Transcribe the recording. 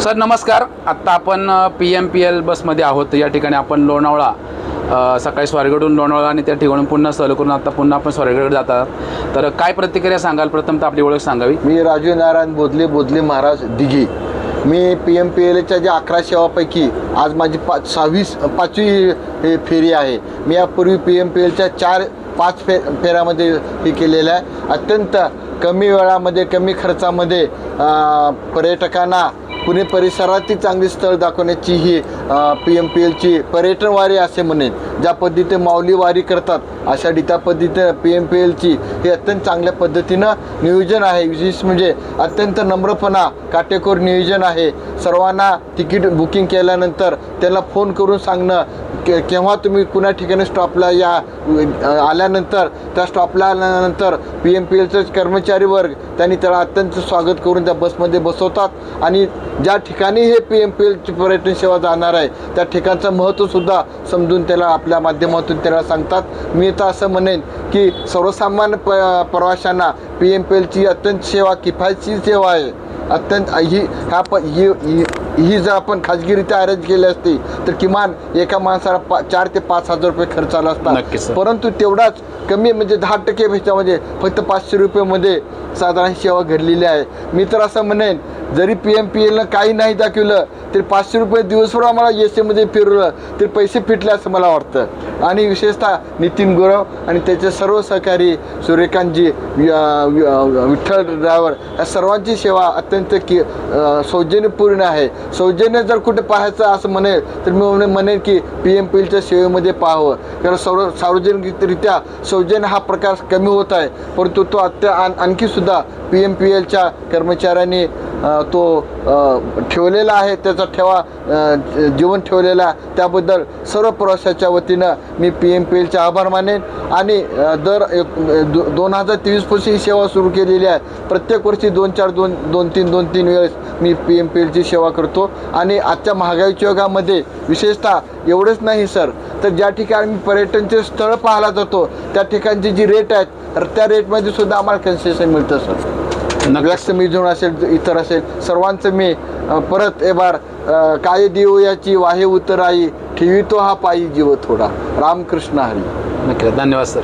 Sir नमस्कार. आत्ता आपण PMPL बसमध्ये आहोत. या ठिकाणी आपण लोणावळा सकाळी स्वारगेटहून लोणावळा आणि त्या ठिकाणून पुन्हा सहल करून आता पुन्हा आपण स्वारगेटकडे जातात. तर काय प्रतिक्रिया सांगाल? प्रथमतः आपली ओळख सांगावी. मी राजू नारायण बोधले महाराज दिघी. मी PMPLच्या ज्या 11 सेवापैकी आज माझी 5वी फेरी आहे. मी यापूर्वी PMPLच्या 4-5 फेऱ्यामध्ये हे केलेलं आहे. अत्यंत कमी वेळामध्ये कमी खर्चामध्ये पर्यटकांना पुणे परिसरातील चांगली स्थळ दाखवण्याची ही PMPLची पर्यटन वारी असे म्हणेन. ज्या पद्धतीने माऊली वारी करतात अशा त्या पद्धतीने PMPLची हे अत्यंत चांगल्या पद्धतीनं नियोजन आहे. विशेष म्हणजे अत्यंत नम्रपणा काटेकोर नियोजन आहे. सर्वांना तिकीट बुकिंग केल्यानंतर त्यांना फोन करून सांगणं केव्हा तुम्ही कुणा ठिकाणी स्टॉपला या आल्यानंतर त्या स्टॉपला आल्यानंतर PMPLचे कर्मचारी वर्ग त्यांनी त्याला अत्यंत स्वागत करून त्या बसमध्ये बसवतात आणि ज्या ठिकाणी हे PMPLची पर्यटन सेवा जाणार आहे त्या ठिकाणचं महत्त्वसुद्धा समजून त्याला आपल्या माध्यमातून त्याला सांगतात. मी तर असं म्हणेन की सर्वसामान्य प्रवाशांना PMPLची अत्यंत सेवा किफायतशीर सेवा आहे. अत्यंत ही जर आपण खाजगीरित्या अरेंज केली असती तर किमान एका माणसाला 4 ते 5 हजार रुपये खर्च आला असता. परंतु तेवढाच कमी म्हणजे 10% ह्याच्यामध्ये फक्त 500 रुपयेमध्ये साधारण सेवा घडलेली आहे. मी तर असं म्हणेन जरी PMPLनं काही नाही दाखवलं तरी 500 रुपये दिवसभर आम्हाला एसटीमध्ये फिरवलं तरी पैसे फिटले असं मला वाटतं. आणि विशेषतः नितीन गुरव आणि त्याचे सर्व सहकारी सूर्यकांतजी विठ्ठल ड्रायव्हर या सर्वांची सेवा अत्यंत सौजन्यपूर्ण आहे. सौजन्य जर कुठे पाहायचं असं म्हणेल तर मी म्हणेन की PMPLच्या सेवेमध्ये पाहावं. कारण सार्वजनिकरित्या सौजन्य हा प्रकार कमी होत आहे परंतु तो आणखीसुद्धा PMPLच्या कर्मचाऱ्यांनी तो ठेवलेला आहे. त्याचा ठेवा जीवन ठेवलेला त्याबद्दल सर्व प्रवाशाच्या वतीनं मी PMPLचे आभार मानेन. आणि 2023 पासून ही सेवा सुरू केलेली आहे. प्रत्येक वर्षी 2-3 वेळेस मी PMPLची सेवा करतो. आणि आजच्या महागाईच्या युगामध्ये विशेषतः एवढंच नाही सर तर ज्या ठिकाणी मी पर्यटनचे स्थळ पाहायला जातो त्या ठिकाणची जी रेट आहेत त्या रेटमध्ये सुद्धा आम्हाला कन्सेशन मिळतं सर. व्यस्त मिळून असेल इतर असेल सर्वांचं मी परत एबार काय देऊ याची वाहे उतराई ठेवितो हा पायी जीव थोडा. रामकृष्ण हरी. नक्की. धन्यवाद सर.